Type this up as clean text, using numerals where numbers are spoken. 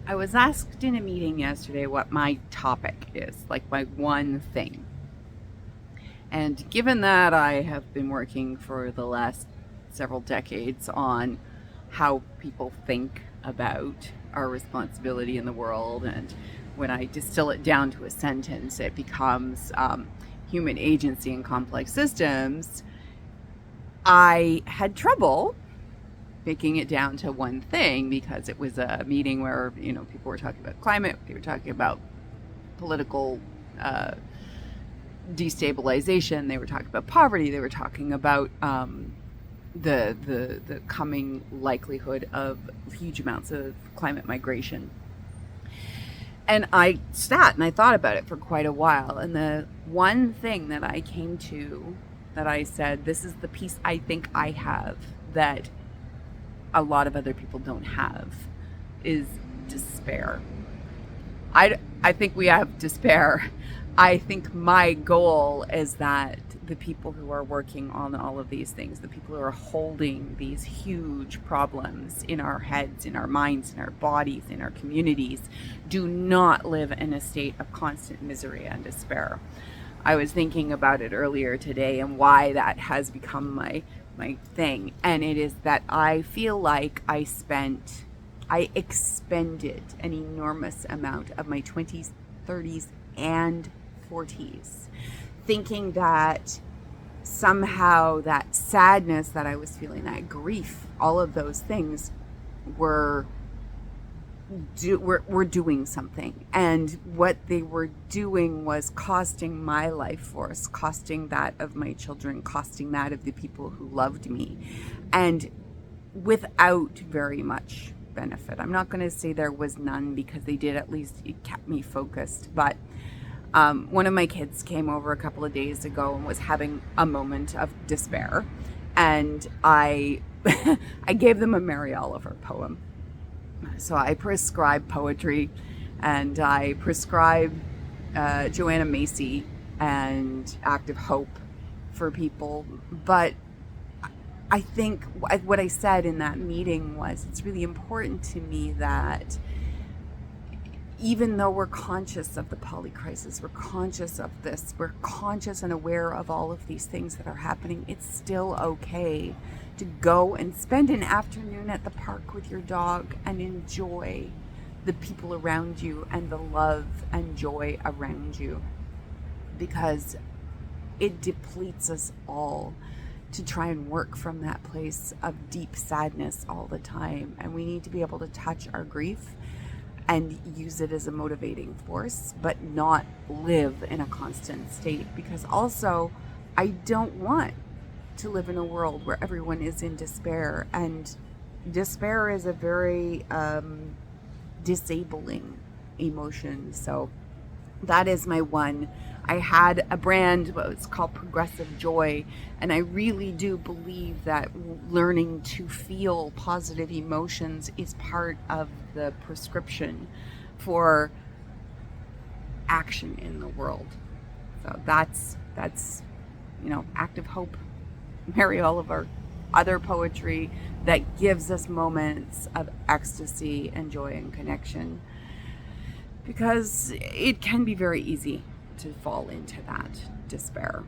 I was asked in a meeting yesterday what my topic is, like my one thing. And given that I have been working for the last several decades on how people think about our responsibility in the world, and when I distill it down to a sentence, it becomes human agency in complex systems, I had trouble making it down to one thing because it was a meeting where people were talking about climate, they were talking about political destabilization, they were talking about poverty, they were talking about the coming likelihood of huge amounts of climate migration. And I sat and I thought about it for quite a while, and the one thing that I came to, that I said, this is the piece I think I have that a lot of other people don't have, is despair. I think we have despair. I think my goal is that the people who are working on all of these things, the people who are holding these huge problems in our heads, in our minds, in our bodies, in our communities, do not live in a state of constant misery and despair. I was thinking about it earlier today and why that has become my thing. And it is that I feel like I expended an enormous amount of my 20s, 30s, and 40s thinking that somehow that sadness that I was feeling, that grief, all of those things were doing something, and what they were doing was costing my life force, costing that of my children, costing that of the people who loved me, and without very much benefit. I'm not going to say there was none, because they did, at least it kept me focused. But one of my kids came over a couple of days ago and was having a moment of despair, and I I gave them a Mary Oliver poem. So I prescribe poetry, and I prescribe Joanna Macy and Active Hope for people. But I think what I said in that meeting was, it's really important to me that even though we're conscious of the polycrisis, we're conscious of this, we're conscious and aware of all of these things that are happening, it's still okay to go and spend an afternoon at the park with your dog and enjoy the people around you and the love and joy around you, because it depletes us all to try and work from that place of deep sadness all the time. And we need to be able to touch our grief and use it as a motivating force, but not live in a constant state. Because also, I don't want to live in a world where everyone is in despair, and despair is a very disabling emotion. So that is my one. I had a brand, it's called Progressive Joy, and I really do believe that learning to feel positive emotions is part of the prescription for action in the world. So that's Active Hope, Mary Oliver, other poetry that gives us moments of ecstasy and joy and connection, because it can be very easy to fall into that despair.